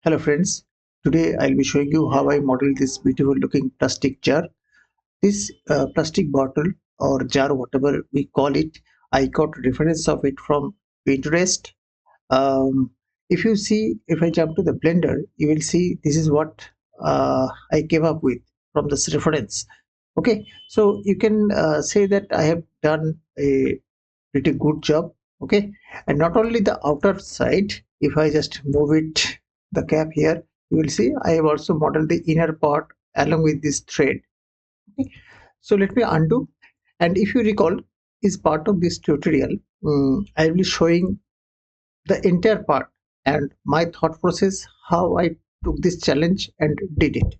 Hello friends, today I'll be showing you how I model this beautiful looking plastic jar. This plastic bottle or jar, whatever we call it, I got reference of it from Pinterest. If you see, if I jump to the blender, you will see this is what I came up with from this reference. Okay, so you can say that I have done a pretty good job. Okay, and not only the outer side, if I just move it, the cap here, you will see I have also modeled the inner part along with this thread. Okay, so let me undo, and if you recall, is part of this tutorial, I will be showing the entire part and my thought process, how I took this challenge and did it.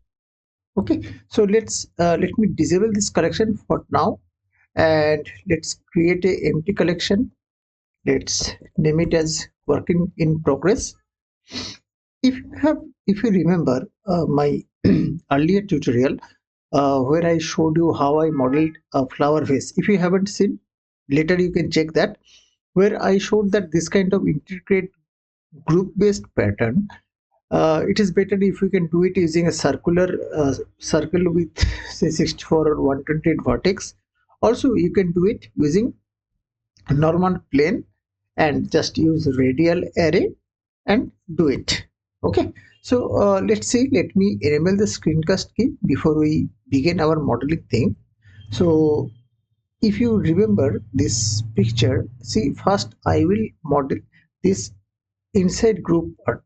Okay, so let me disable this collection for now, and let's create a empty collection. Let's name it as working in progress. If you remember my earlier tutorial where I showed you how I modeled a flower vase, if you haven't seen, later you can check that, where I showed that this kind of intricate group based pattern, it is better if you can do it using a circle with say 64 or 128 vertex. Also you can do it using a normal plane and just use radial array and do it. Okay, so let's see, let me enable the screencast key before we begin our modeling thing. So if you remember this picture, see, first I will model this inside group part.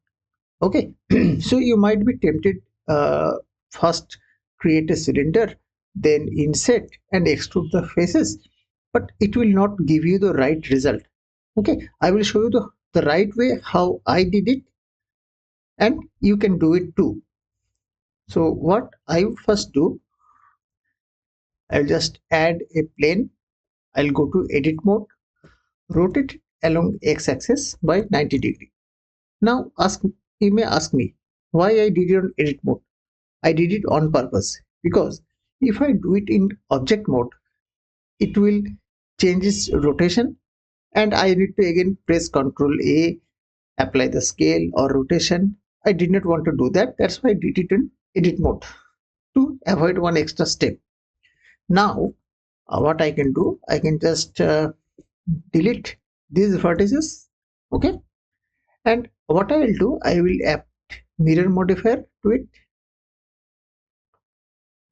Okay, so you might be tempted, uh, first create a cylinder, then inset and extrude the faces, but it will not give you the right result. Okay, I will show you the right way how I did it, and you can do it too. So what I will first do, I'll just add a plane. I'll go to edit mode, rotate it along x-axis by 90 degree. Now you may ask me why I did it on edit mode. I did it on purpose because if I do it in object mode, it will change its rotation, and I need to again press Ctrl A, apply the scale or rotation. I did not want to do that. That's why I did it in edit mode to avoid one extra step. Now, what I can do, I can just delete these vertices. Okay, and what I will do, I will add mirror modifier to it.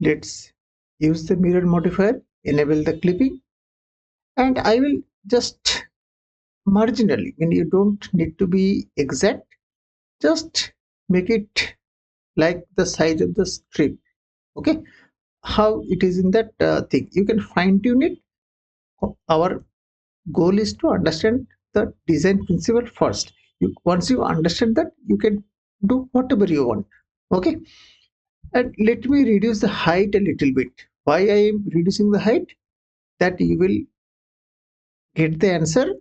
Let's use the mirror modifier, enable the clipping, and I will just marginally, when you don't need to be exact, just make it like the size of the strip. Okay, how it is in that thing, you can fine tune it. Our goal is to understand the design principle first. Once you understand that, you can do whatever you want. Okay, and let me reduce the height a little bit. Why I am reducing the height? That you will get the answer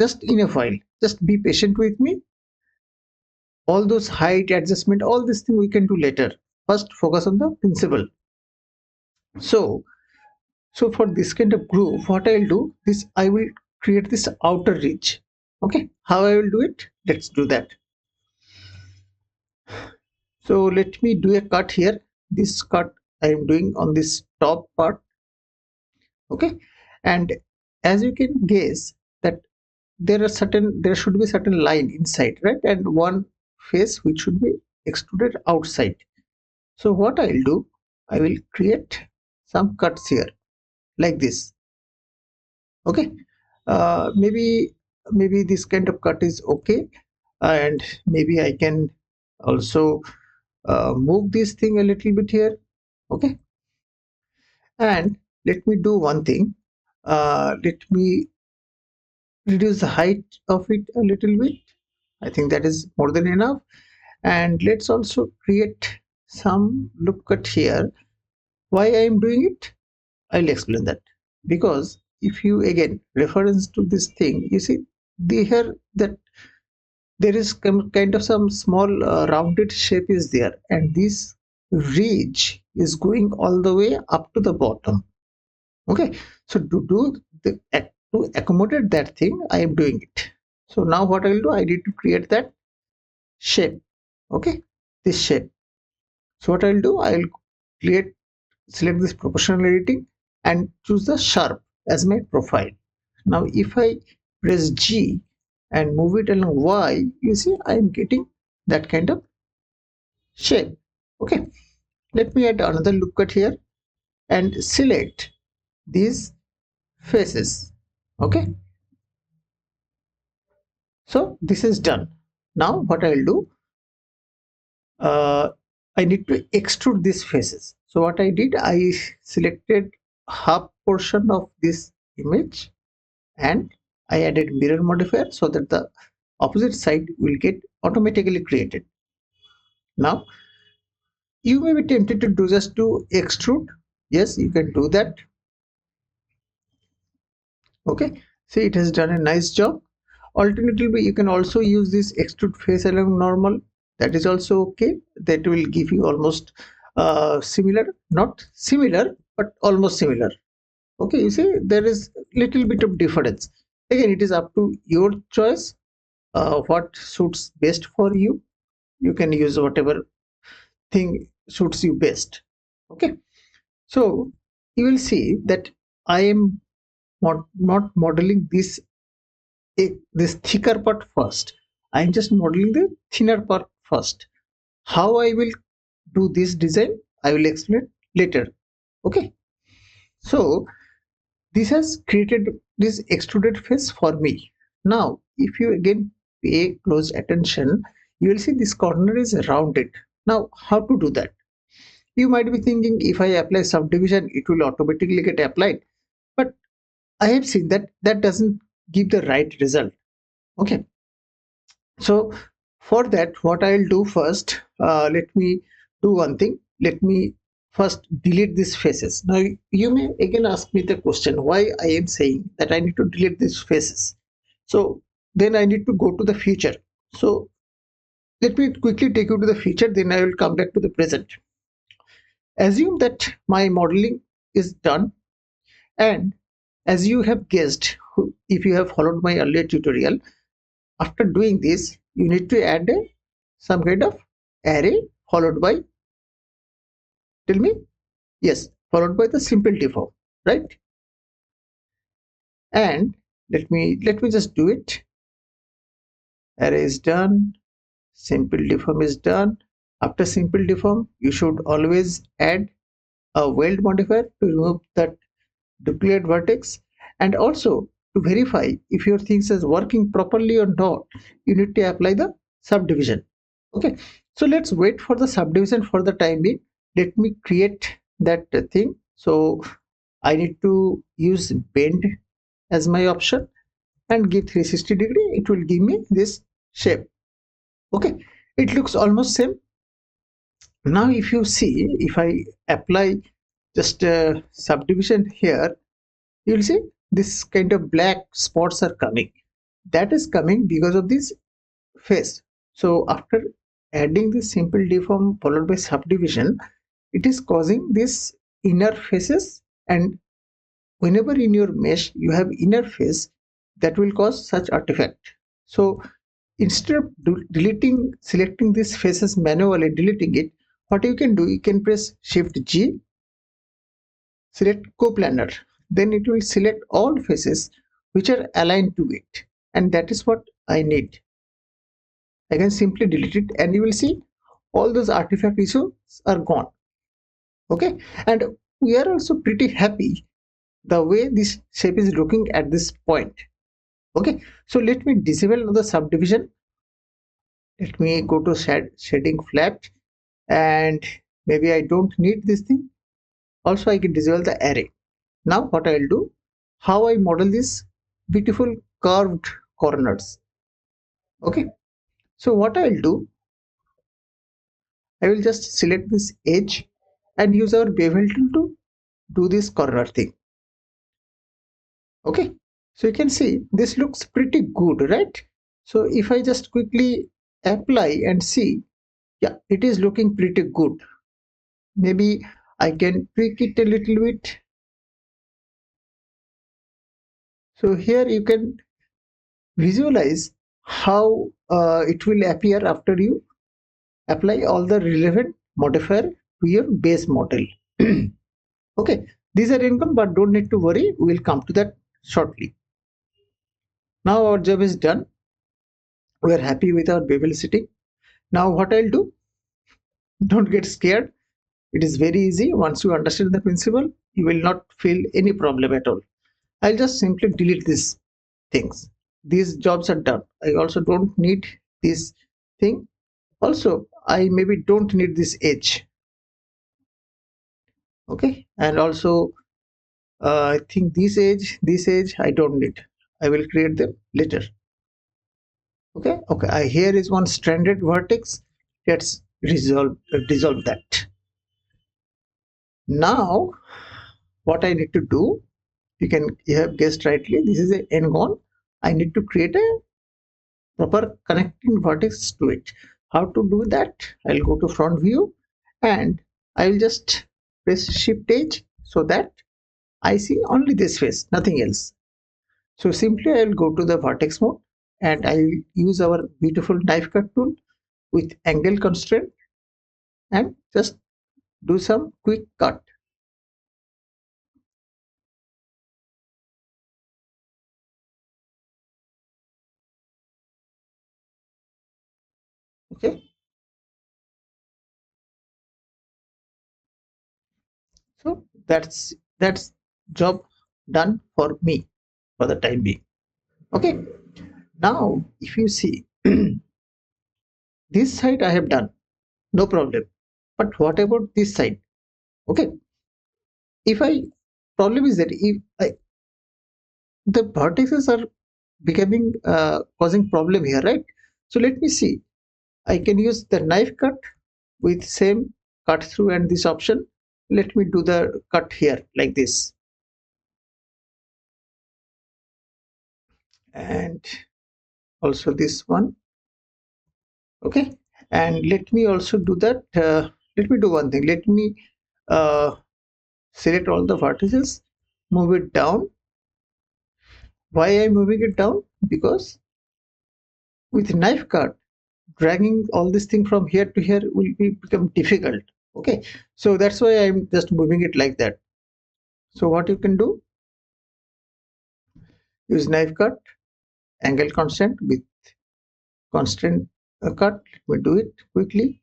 just in a while. Just be patient with me. All those height adjustment, all this thing we can do later. First focus on the principle. So for this kind of groove, what I'll do is I will create this outer ridge. Okay, how I will do it, let's do that. So let me do a cut here. This cut I am doing on this top part. Okay, and as you can guess that there should be certain line inside, right, and one face which should be extruded outside. So what I'll do, I will create some cuts here like this. Okay, maybe this kind of cut is okay, and maybe I can also move this thing a little bit here. Okay, and let me do one thing. Let me reduce the height of it a little bit. I think that is more than enough. And let's also create some loop cut here. Why I am doing it, I'll explain that. Because if you again reference to this thing, you see here that there is kind of some small rounded shape is there, and this ridge is going all the way up to the bottom. Okay, so to do to accommodate that thing, I am doing it. So now what I will do, I need to create that shape. Okay, this shape. So what I'll do, I'll select this proportional editing and choose the sharp as my profile. Now if I press G and move it along Y, you see I am getting that kind of shape. Okay, let me add another loop cut here and select these faces. Okay, so this is done. Now what I'll do, I need to extrude these faces. So what I did, I selected half portion of this image and I added mirror modifier so that the opposite side will get automatically created. Now you may be tempted to do just to extrude. Yes, you can do that. Okay, see, it has done a nice job. Alternatively, you can also use this extrude face along normal. That is also okay. That will give you almost similar, not similar, but almost similar. Okay, you see, there is little bit of difference. Again, it is up to your choice. What suits best for you. You can use whatever thing suits you best. Okay, so you will see that I am not modeling this thicker part first. I am just modeling the thinner part first. How I will do this design, I will explain later. Okay, so this has created this extruded face for me. Now if you again pay close attention, you will see this corner is rounded. Now how to do that? You might be thinking, if I apply subdivision it will automatically get applied, but I have seen that that doesn't give the right result. Okay, so for that, what I'll do first, let me do one thing. Let me first delete these faces. Now you may again ask me the question why I am saying that I need to delete these faces. So then I need to go to the future. So let me quickly take you to the future, then I will come back to the present. Assume that my modeling is done, and as you have guessed, if you have followed my earlier tutorial, after doing this you need to add some kind of array followed by, tell me, yes, followed by the simple deform, right? And let me just do it. Array is done, simple deform is done. After simple deform you should always add a weld modifier to remove that duplicate vertex, and also to verify if your things is working properly or not, you need to apply the subdivision. Okay, so let's wait for the subdivision. For the time being, let me create that thing. So I need to use bend as my option and give 360-degree. It will give me this shape. Okay, it looks almost same. Now if you see, if I apply just a subdivision here, you will see this kind of black spots are coming. That is coming because of this face. So after adding this simple deform followed by subdivision, it is causing this inner faces, and whenever in your mesh you have inner face, that will cause such artifact. So instead of selecting these faces manually, deleting it, what you can do, you can press Shift G, select coplanar, then it will select all faces which are aligned to it, and that is what I need. I can simply delete it and you will see all those artifact issues are gone. Okay, and we are also pretty happy the way this shape is looking at this point. Okay, so let me disable the subdivision. Let me go to shading flat, and maybe I don't need this thing. Also I can disable the array. Now what I'll do, how I model this beautiful curved corners. Okay, so what I'll do, I will just select this edge and use our bevel tool to do this corner thing. Okay, so you can see this looks pretty good, right? So if I just quickly apply and see, yeah, it is looking pretty good. Maybe I can tweak it a little bit. So here you can visualize how it will appear after you apply all the relevant modifier to your base model. Okay, these are income, but don't need to worry, we will come to that shortly. Now our job is done. We are happy with our bevel setting. Now what I'll do, don't get scared. It is very easy. Once you understand the principle, you will not feel any problem at all. I'll just simply delete these things. These jobs are done. I also don't need this thing. Also, I maybe don't need this edge. Okay, and also I think this edge I don't need. I will create them later. Okay. Here is one stranded vertex. Let's dissolve that. Now, what I need to do, you have guessed rightly, this is a n-gon. I need to create a proper connecting vertex to it. How to do that? I'll go to front view and I will just press shift H so that I see only this face, nothing else. So simply I'll go to the vertex mode and I'll use our beautiful knife cut tool with angle constraint and just do some quick cut. Okay. So that's job done for me for the time being. Okay. Now if you see this side I have done, no problem. But what about this side? Okay. If I problem is that if the vertices are becoming causing problem here, right? So let me see. I can use the knife cut with same cut through and this option. Let me do the cut here like this. And also this one. Okay. And let me also do that. Let me do one thing. Let me uh, select all the vertices, move it down. Why I'm moving it down? Because with knife cut, dragging all this thing from here to here will become difficult. Okay. So that's why I'm just moving it like that. So what you can do, use knife cut, angle constant with constant cut. Let me do it quickly.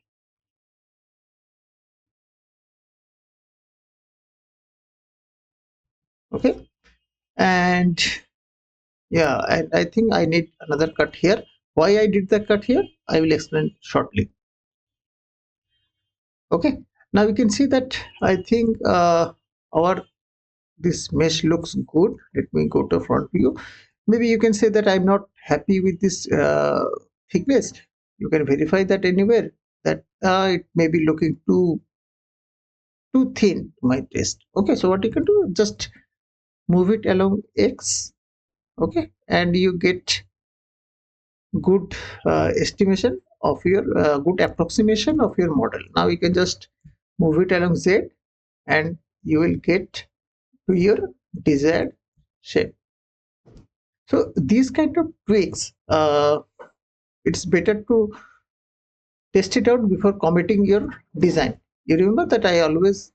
Okay. And yeah, I think I need another cut here. Why I did the cut here, I will explain shortly. Okay. Now you can see that I think our this mesh looks good. Let me go to front view. Maybe you can say that I'm not happy with this thickness. You can verify that anywhere that it may be looking too thin to my taste. Okay, so what you can do, just move it along X. Okay, and you get good estimation of your good approximation of your model. Now you can just move it along Z and you will get to your desired shape. So these kind of tweaks, it's better to test it out before committing your design. You remember that I always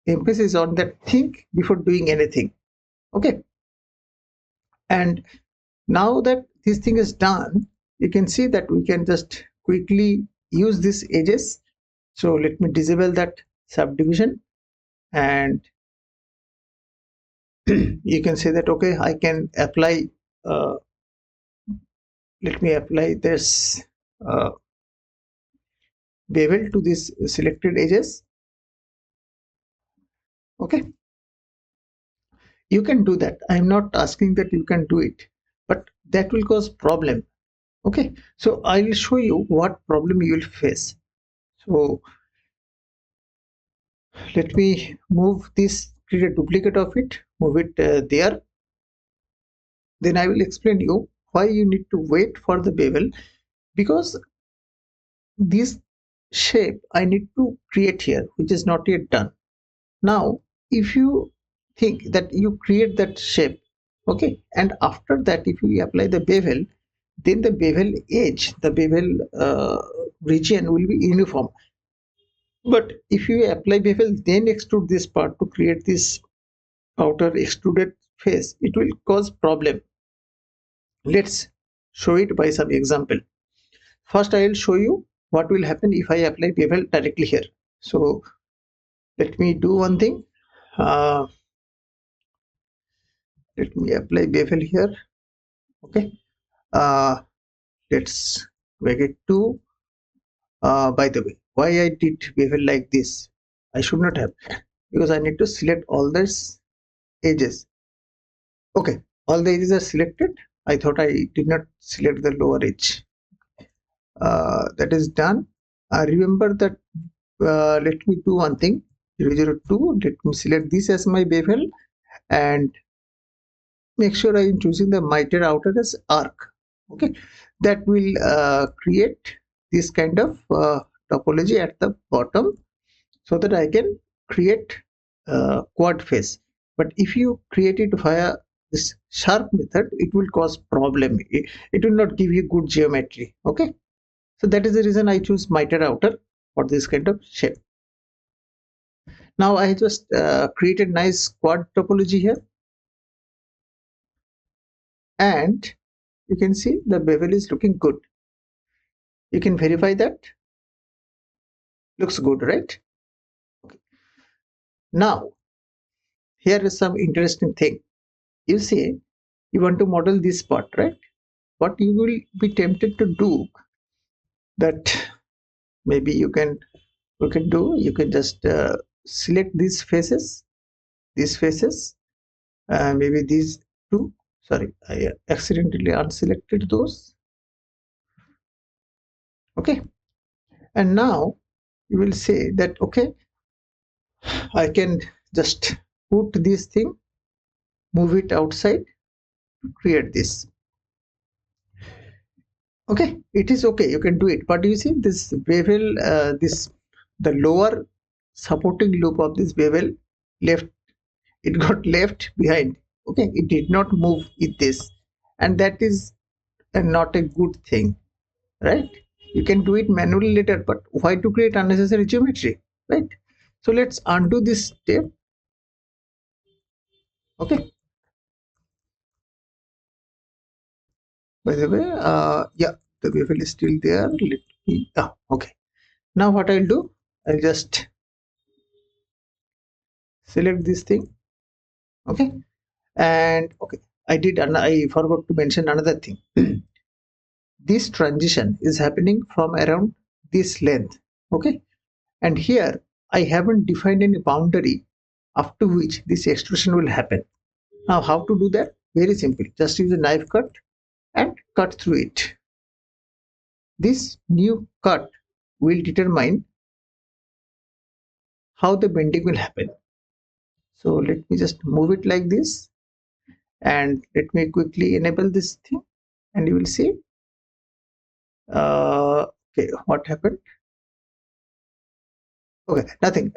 emphasis on that, think before doing anything. Okay. And now that this thing is done, you can see that we can just quickly use these edges. So let me disable that subdivision and you can say that, okay, I can apply, let me apply this bevel to these selected edges. Okay. You can do that. I'm not asking that you can do it, but that will cause problem. Okay. So I will show you what problem you will face. So let me move this, create a duplicate of it, move it there. Then I will explain you why you need to wait for the bevel, because this shape I need to create here, which is not yet done. Now, if you think that you create that shape, okay, and after that, if you apply the bevel, then the bevel edge, the bevel region will be uniform. But if you apply bevel, then extrude this part to create this outer extruded face, it will cause problem. Let's show it by some example. First, I will show you what will happen if I apply bevel directly here. So let me do one thing. Uh, Let me apply bevel here. Okay. Uh, let's make it 2. By the way, why I did bevel like this? I should not have, because I need to select all these edges. Okay, all the edges are selected. I thought I did not select the lower edge. That is done. Remember that. Let me do one thing. 002. Let me select this as my bevel and make sure I am choosing the miter outer as arc. Okay, that will create this kind of topology at the bottom, so that I can create quad face. But if you create it via this sharp method, it will cause problem. It will not give you good geometry. Okay, so that is the reason I choose miter outer for this kind of shape. Now I just created nice quad topology here, and you can see the bevel is looking good. You can verify that. Looks good, right? Okay. Now here is some interesting thing. You see, you want to model this part, right? What you will be tempted to do, that maybe you can do, you can just select these faces, maybe these two. Sorry, I accidentally unselected those. Okay, and now you will say that, okay, I can just put this thing, move it outside to create this. Okay, it is okay, you can do it, but you see this bevel, this the lower supporting loop of this bevel left, it got left behind. Okay, it did not move with this, and that is not a good thing, right? You can do it manually later, but why to create unnecessary geometry, right? So let's undo this step. Okay, by the way, yeah, the bevel is still there. Let me, okay, now what I'll do, I'll just select this thing. Okay, and okay, I forgot to mention another thing. This transition is happening from around this length. Okay, and here I haven't defined any boundary up to which this extrusion will happen. Now how to do that? Very simple, just use a knife cut and cut through it. This new cut will determine how the bending will happen. So let me just move it like this, and let me quickly enable this thing, and you will see. Okay, what happened? Okay, nothing.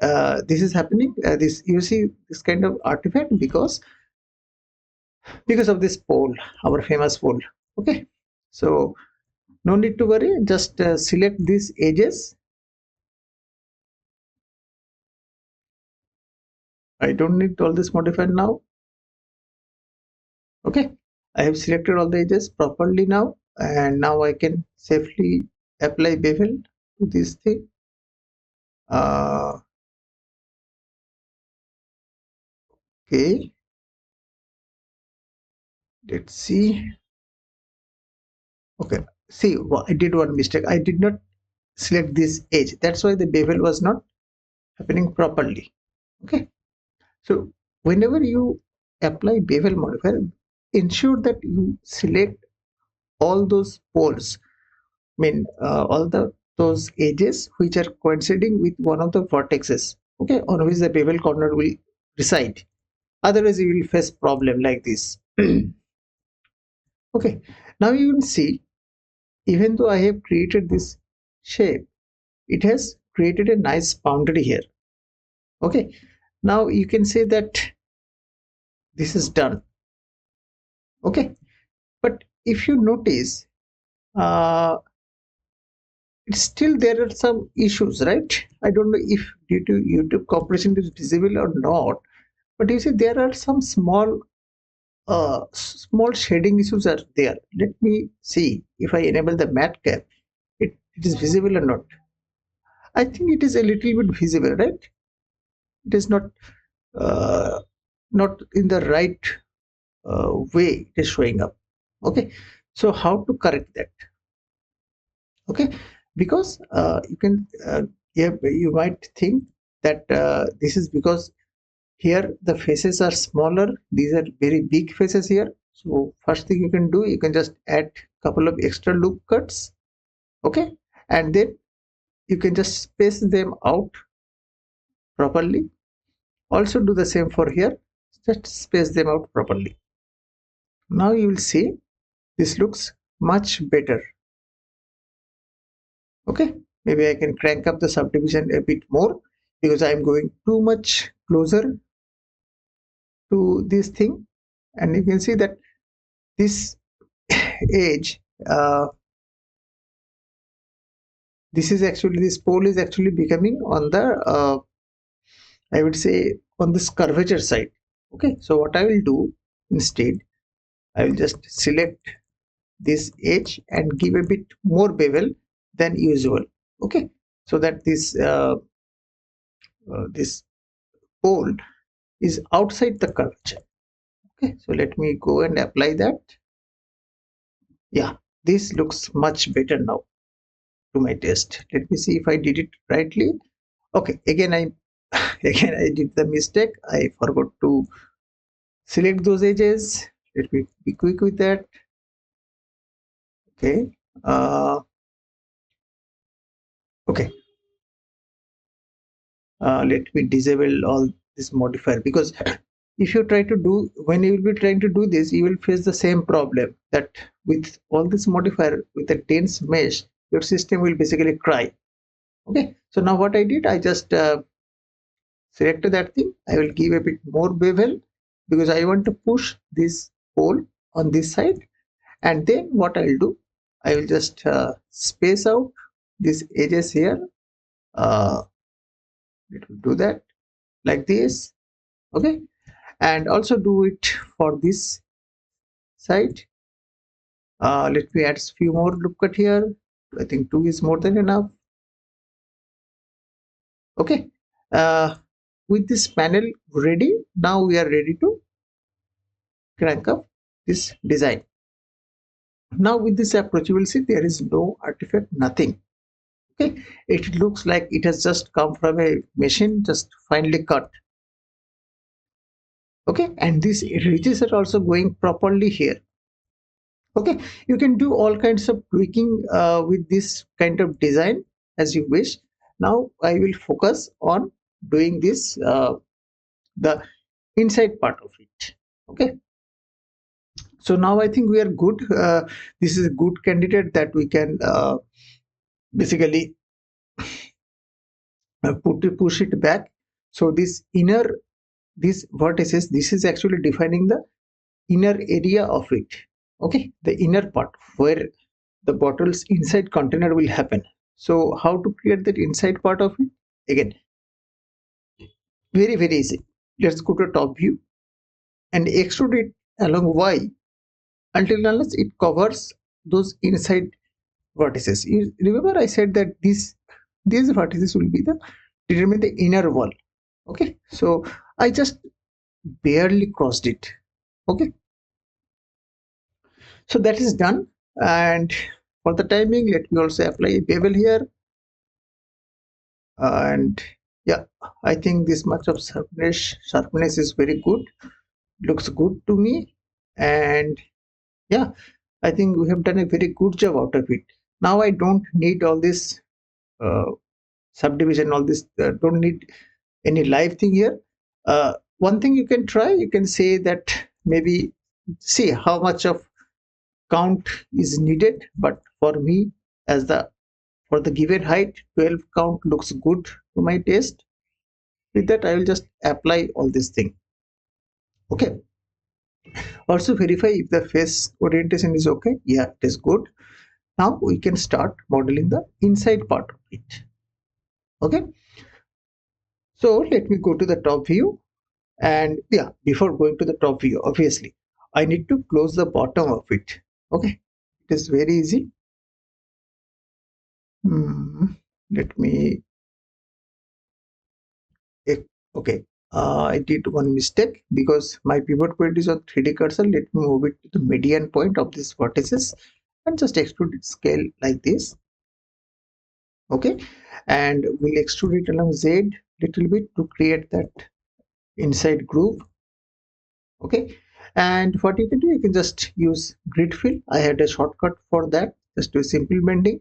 This is happening. This, you see this kind of artifact because of this pole, our famous pole. Okay, so no need to worry. Just select these edges. I don't need all this modified now. Okay, I have selected all the edges properly now, and now I can safely apply bevel to this thing. Okay, let's see. Okay, see, I did one mistake. I did not select this edge. That's why the bevel was not happening properly. Okay, so whenever you apply bevel modifier, ensure that you select all those poles. I mean, all those edges which are coinciding with one of the vertexes. Okay, on which the bevel corner will reside. Otherwise, you will face problem like this. Okay, now you will see. Even though I have created this shape, it has created a nice boundary here. Okay, now you can say that this is done. Okay, but if you notice, uh, it's still there are some issues, right? I don't know if due to YouTube compression it is visible or not, but you see there are some small shading issues are there. Let me see if I enable the matte cap, it is visible or not. I think it is a little bit visible, right? It is uh, not in the right way it is showing up. Okay, so how to correct that? Okay, because you can yeah, you might think that this is because here the faces are smaller, these are very big faces here. So first thing you can do, you can just add couple of extra loop cuts. Okay, and then you can just space them out properly. Also do the same for here, just space them out properly. Now you will see this looks much better. Okay, maybe I can crank up the subdivision a bit more because I'm going too much closer to this thing, and you can see that this edge, this pole is actually becoming on the I would say on this curvature side. Okay, so what I will do instead, I will just select this edge and give a bit more bevel than usual. Okay, so that this pole is outside the curvature. Okay, so let me go and apply that. Yeah, this looks much better now to my taste. Let me see if I did it rightly. Okay, again I again I did the mistake. I forgot to select those edges. Let me be quick with that. Okay, okay, let me disable all this modifier, because if you try to do, when you will be trying to do this, you will face the same problem that with all this modifier with a dense mesh, your system will basically cry. Okay, so now what I did, I just selected that thing. I will give a bit more bevel because I want to push this hole on this side, and then what I'll do, I will just space out these edges here. Let me do that like this. Okay, and also do it for this side. Let me add a few more loop cut here. I think two is more than enough. Okay, uh, with this panel ready, now we are ready to crank up this design. Now with this approach, you will see there is no artifact, nothing. Okay, it looks like it has just come from a machine, just finely cut. Okay, and these ridges are also going properly here. Okay, you can do all kinds of tweaking with this kind of design as you wish. Now I will focus on doing this the inside part of it. Okay, so now I think we are good. This is a good candidate that we can basically push it back. So this inner, these vertices, this is actually defining the inner area of it. Okay, the inner part where the bottle's inside container will happen. So how to create that inside part of it? Again, very easy. Let's go to top view and extrude it along y until unless it covers those inside vertices. You remember I said that these vertices will be the determine the inner wall. Okay, so I just barely crossed it. Okay, so that is done. And for the timing, let me also apply a bevel here. And yeah, I think this much of sharpness is very good, looks good to me. And yeah, I think we have done a very good job out of it. Now I don't need all this uh, subdivision, all this don't need any live thing here. One thing you can try, you can say that maybe see how much of count is needed, but for me, as the for the given height, 12 count looks good to my taste. With that, I will just apply all this thing. Okay, also verify if the face orientation is okay. Yeah, it is good. Now we can start modeling the inside part of it. Okay, so let me go to the top view. And yeah, before going to the top view, obviously I need to close the bottom of it. Okay, it is very easy. Let me okay, I did one mistake because my pivot point is on 3D cursor. Let me move it to the median point of these vertices and just extrude it scale like this. Okay, and we'll extrude it along Z little bit to create that inside groove. Okay, and what you can do, you can just use grid fill. I had a shortcut for that, just do simple bending,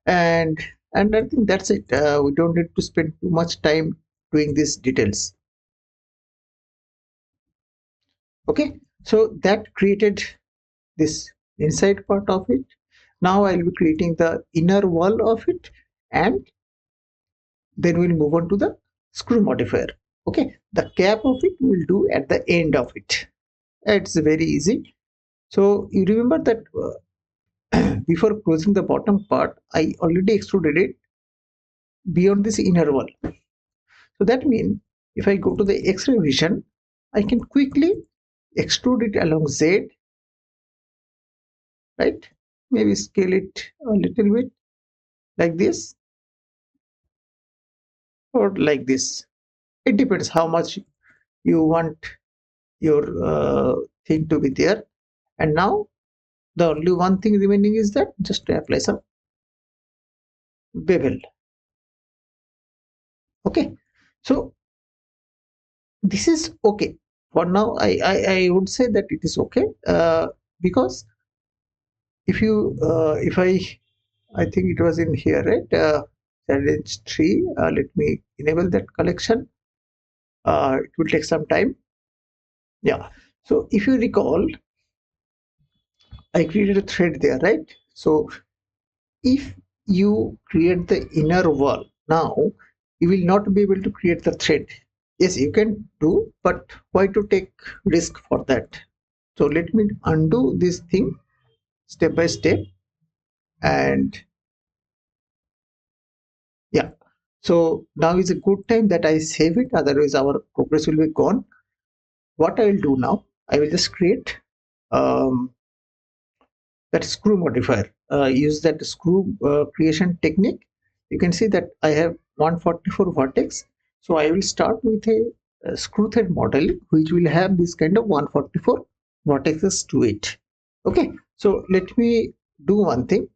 and I think that's it. We don't need to spend too much time doing these details. Okay, so that created this inside part of it. Now I'll be creating the inner wall of it, and then we'll move on to the screw modifier. Okay, the cap of it will do at the end of it. It's very easy. So you remember that before closing the bottom part, I already extruded it beyond this inner wall. So that means if I go to the X-ray vision, I can quickly extrude it along Z, right? Maybe scale it a little bit like this or like this. It depends how much you want your thing to be there. And now the only one thing remaining is that just to apply some bevel. Okay, so this is okay for now. I would say that it is okay because if I think it was in here, right? Challenge 3. Let me enable that collection. It will take some time. Yeah, so if you recall, I created a thread there, right? So if you create the inner wall, now you will not be able to create the thread. Yes, you can do, but why to take risk for that? So let me undo this thing step by step. And yeah, so now is a good time that I save it, otherwise our progress will be gone. What I will do now, I will just create um, that screw modifier. Use that screw creation technique. You can see that I have 144 vertex. So I will start with a screw thread model which will have this kind of 144 vertices to it. Okay, so let me do one thing.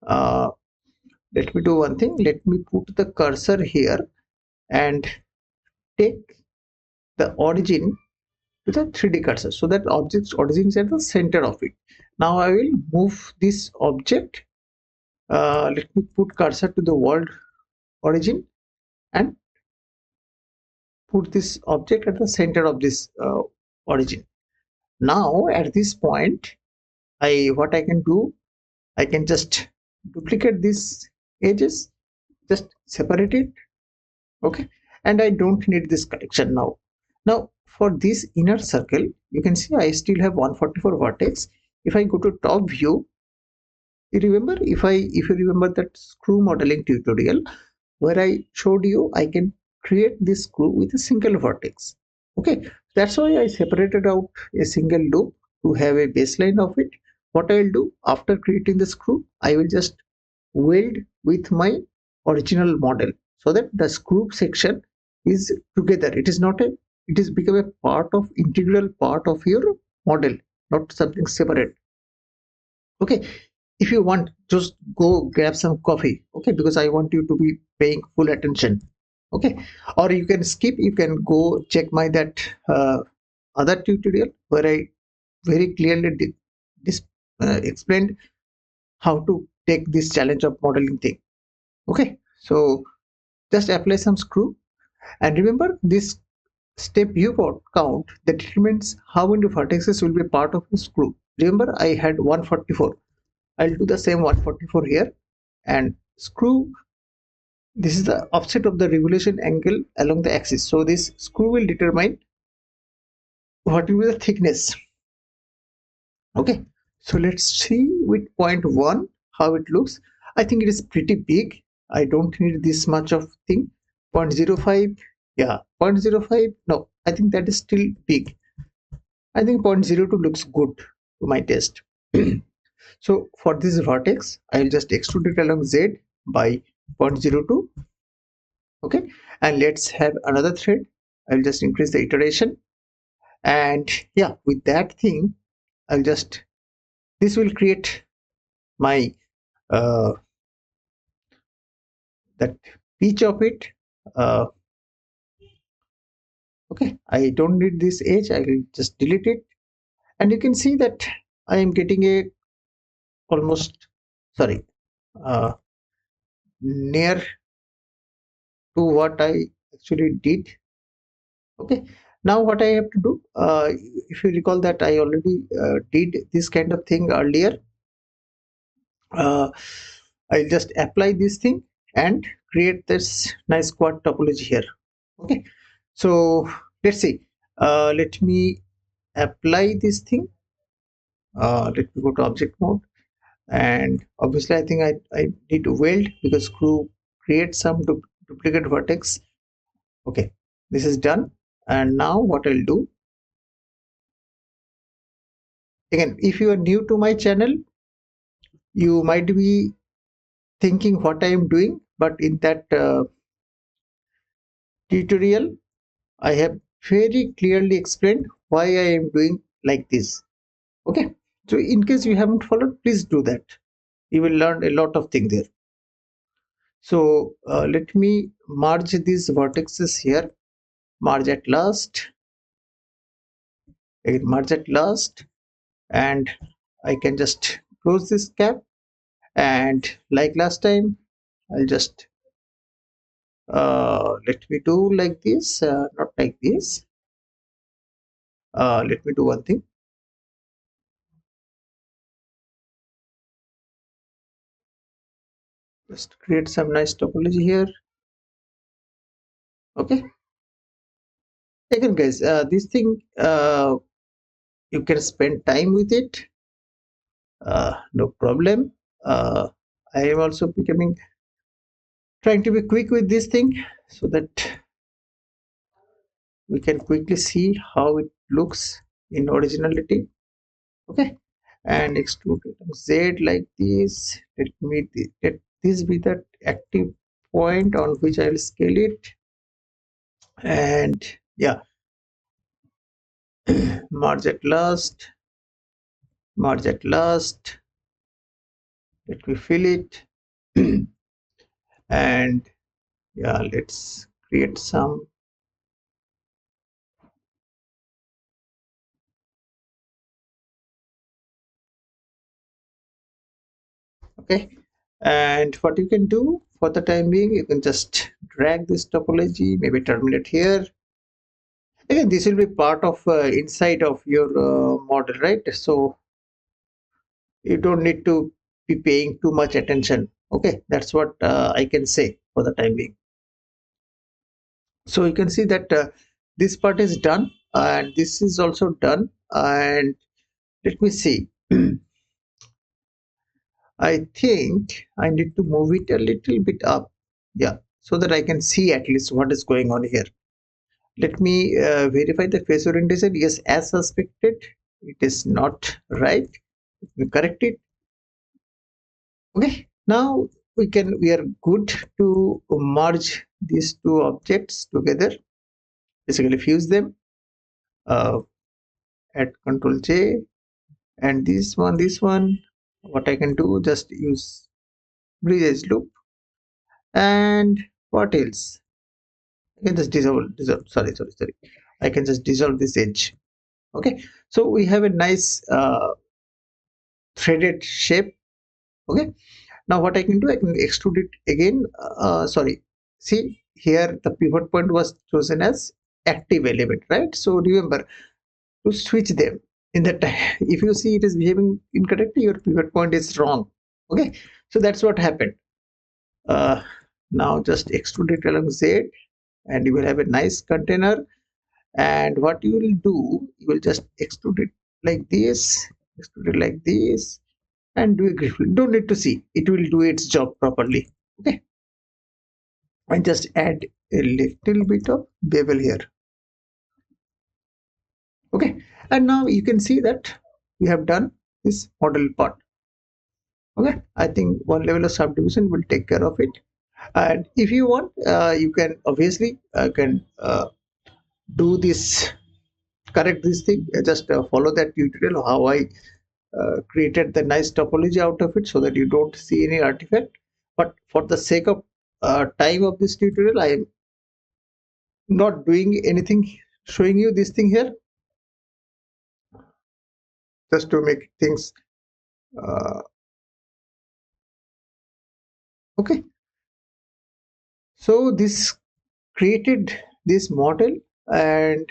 Uh, let me put the cursor here and take the origin to the 3D cursor so that object's origin is at the center of it. Now I will move this object. Let me put cursor to the world origin and put this object at the center of this origin. Now at this point, what I can do, I can just duplicate these edges, just separate it. Okay, and I don't need this collection now. Now for this inner circle, you can see I still have 144 vertex. If I go to top view, you remember, if you remember that screw modeling tutorial where I showed you I can create this screw with a single vertex. Okay, that's why I separated out a single loop to have a baseline of it. What I will do after creating the screw, I will just weld with my original model so that the screw section is together. It is not a, it is become a part of integral part of your model, not something separate. Okay, if you want, just go grab some coffee. Okay, because I want you to be paying full attention. Okay, or you can skip, you can go check my that other tutorial where I very clearly did this explained how to take this challenge of modeling thing. Okay, so just apply some screw, and remember this step view count that determines how many vertices will be part of the screw. Remember I had 144. I'll do the same 144 here, and screw, this is the offset of the revolution angle along the axis. So this screw will determine what will be the thickness. Okay, so let's see with point 1 how it looks. I think it is pretty big. I don't need this much of thing. 0.05, yeah, 0.05, no, I think that is still big. I think 0.02 looks good to my taste. So for this vertex, I will just extrude it along Z by 0.02. Okay, and let's have another thread. I'll just increase the iteration, and yeah, with that thing, I'll just, this will create my that pitch of it. uh, okay, I don't need this edge, I will just delete it, and you can see that I am getting a almost, sorry, uh, near to what I actually did. Okay, now what I have to do, if you recall that I already did this kind of thing earlier, uh, I'll just apply this thing and create this nice quad topology here. Okay, so let's see, let me apply this thing. Let me go to object mode, and obviously I think I need to weld because screw create some duplicate vertex. Okay, this is done, and now what I'll do, again, if you are new to my channel, you might be thinking what I am doing, but in that tutorial I have very clearly explained why I am doing like this. Okay, so in case you haven't followed, please do that. You will learn a lot of things there. So let me merge these vertices here. Merge at last. Again, merge at last, and I can just close this cap. And like last time, I'll just let me do like this, not like this. Let me do one thing. Just create some nice topology here. Okay. Again, guys, this thing, you can spend time with it. No problem. I am also becoming, trying to be quick with this thing so that we can quickly see how it looks in originality. Okay, and extrude Z like this. Let this be the active point on which I will scale it, and yeah, merge at last, merge at last. Let me fill it, and yeah, let's create some. Okay, and what you can do for the time being, you can just drag this topology, maybe terminate here. Again, this will be part of inside of your model, right? So you don't need to be paying too much attention. Okay, that's what I can say for the time being. So you can see that this part is done, and this is also done. And let me see. I think I need to move it a little bit up, yeah, so that I can see at least what is going on here. Let me verify the face orientation. Yes, as suspected, it is not right. Let me correct it. Okay, now we are good to merge these two objects together, basically fuse them. Add Control J, and this one, what I can do, just use bridge edge loop. And what else? I can just dissolve, sorry, I can just dissolve this edge. Okay, so we have a nice threaded shape. Okay, now what I can do, I can extrude it again. Sorry, see here the pivot point was chosen as active element, right? So remember to switch them in that time. If you see it is behaving incorrectly, your pivot point is wrong. Okay, so that's what happened. uh, Now just extrude it along Z, and you will have a nice container. And what you will do, you will just extrude it like this, extrude it like this, and do a grid fill. Don't need to see, it will do its job properly. Okay, and just add a little bit of bevel here. Okay, and now you can see that we have done this model part. Okay, I think one level of subdivision will take care of it. And if you want, you can obviously can do this, correct this thing, just follow that tutorial how I created the nice topology out of it so that you don't see any artifact. But for the sake of time of this tutorial, I am not doing anything, showing you this thing here, just to make things uh, okay. So this created this model, and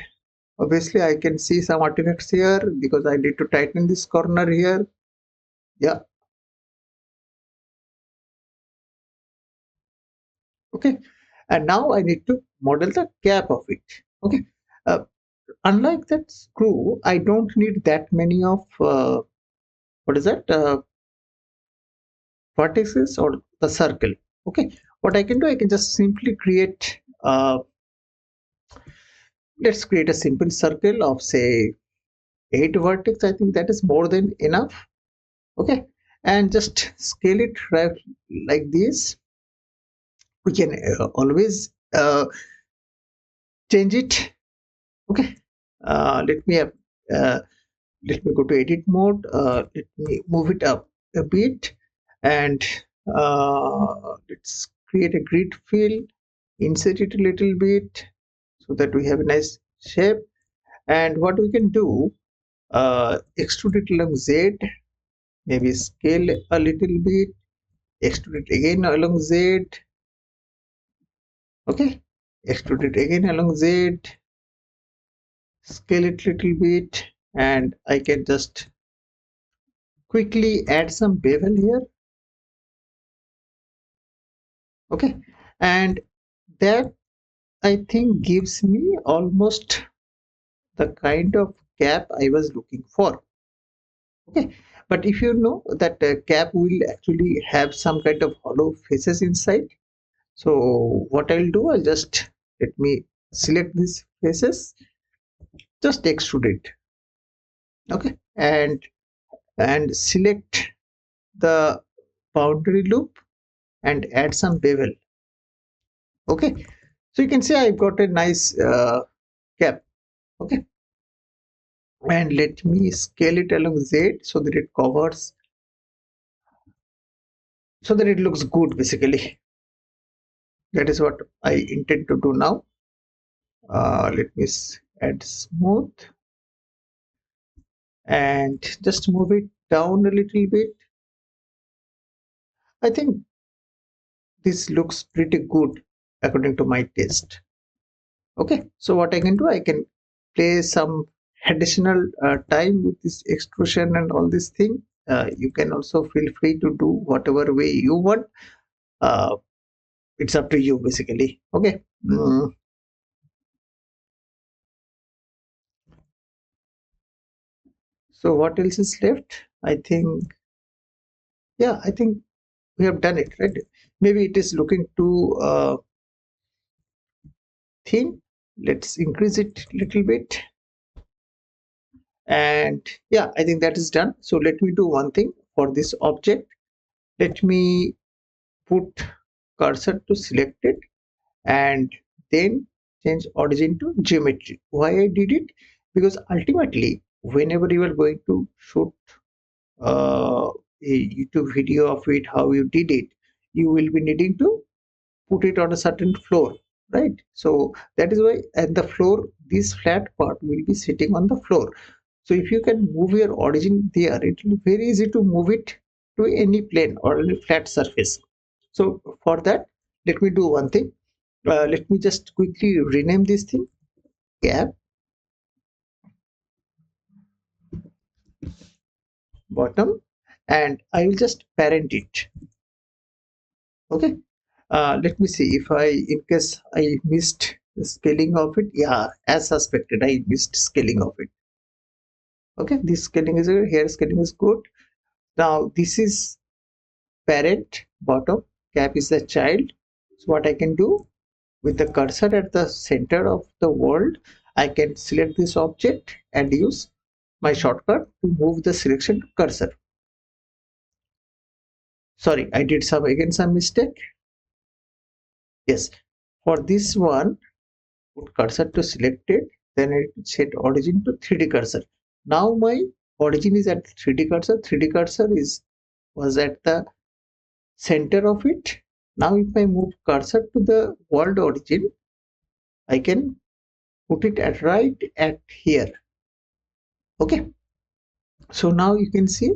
obviously I can see some artifacts here because I need to tighten this corner here. Yeah, okay. And now I need to model the cap of it. Okay, uh, unlike that screw, I don't need that many of what is that vertices or the circle. Okay, what I can do, I can just simply create let's create a simple circle of say 8 vertex. I think that is more than enough. Okay, and just scale it right like this. We can always change it. Okay, let me have let me go to edit mode. Let me move it up a bit, and let's create a grid fill, insert it a little bit so that we have a nice shape. And what we can do, extrude it along Z, maybe scale a little bit, extrude it again along Z. Okay, extrude it again along Z, scale it little bit, and I can just quickly add some bevel here. Okay, and that I think gives me almost the kind of cap I was looking for. Okay, but if you know that cap will actually have some kind of hollow faces inside, so what I'll do, I'll just let me select these faces, just extrude it. Okay, and select the boundary loop and add some bevel. Okay, so you can see I've got a nice cap. Okay, and let me scale it along Z so that it covers, so that it looks good. Basically, that is what I intend to do now. Let me add smooth and just move it down a little bit. I think this looks pretty good according to my taste. Okay, so what I can do, I can play some additional time with this extrusion and all this thing. You can also feel free to do whatever way you want. uh, it's up to you basically. Okay. So what else is left? I think, yeah, I think we have done it, right? Maybe it is looking too thin. Let's increase it a little bit. And yeah, I think that is done. So let me do one thing for this object. Let me put cursor to selected and then change origin to geometry. Why I did it? Because ultimately, whenever you are going to shoot a YouTube video of it, how you did it, you will be needing to put it on a certain floor, right? So that is why at the floor, this flat part will be sitting on the floor. So if you can move your origin there, it will be very easy to move it to any plane or any flat surface. So for that, let me do one thing. Let me just quickly rename this thing gap bottom, and I will just parent it. Okay. Let me see if in case I missed the scaling of it. Yeah, as suspected, I missed scaling of it. Okay, this scaling is good. Here scaling is good. Now this is parent, bottom, cap is the child. So what I can do, with the cursor at the center of the world, I can select this object and use my shortcut to move the selection to cursor. Sorry, I did some mistake. Yes, for this one, put cursor to selected, then it set origin to 3D cursor. Now my origin is at 3D cursor. 3D cursor was at the center of it. Now if I move cursor to the world origin, I can put it at right at here. Okay. So now you can see,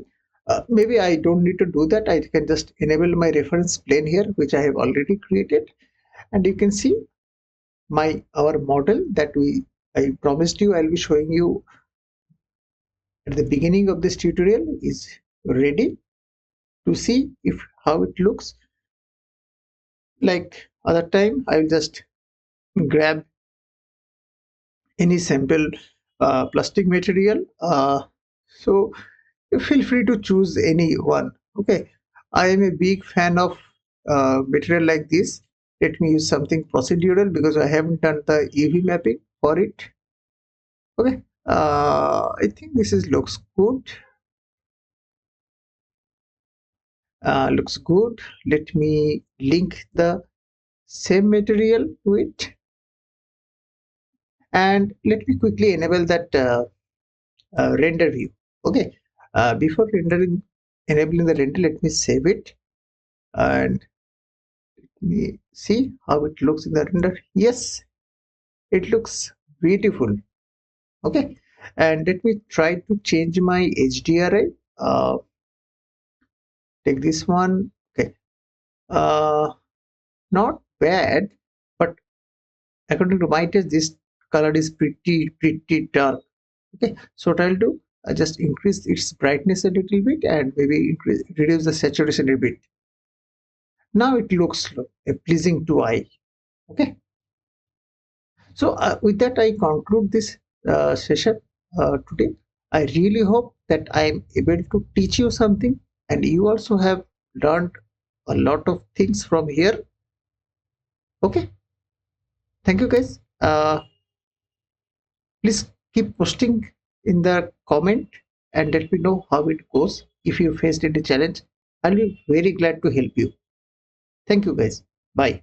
maybe I don't need to do that. I can just enable my reference plane here, which I have already created. And you can see our model that I promised you I'll be showing you at the beginning of this tutorial is ready to see if how it looks. Like other time, I will just grab any sample plastic material. So feel free to choose any one. Okay, I am a big fan of material like this. Let me use something procedural because I haven't done the UV mapping for it. Okay, I think this is looks good. Looks good. Let me link the same material to it, and let me quickly enable that render view. Okay, before enabling the render, let me save it and me see how it looks in the render. Yes, it looks beautiful. Okay, and let me try to change my HDRI. Take this one. Okay, uh, not bad, but according to my taste, this color is pretty dark. Okay, so what I'll do, I just increase its brightness a little bit and maybe reduce the saturation a bit. Now it looks pleasing to eye. Okay, so with that I conclude this session today. I really hope that I am able to teach you something and you also have learned a lot of things from here. Okay, thank you guys. Please keep posting in the comment and let me know how it goes. If you faced any challenge, I'll be very glad to help you. Thank you guys. Bye.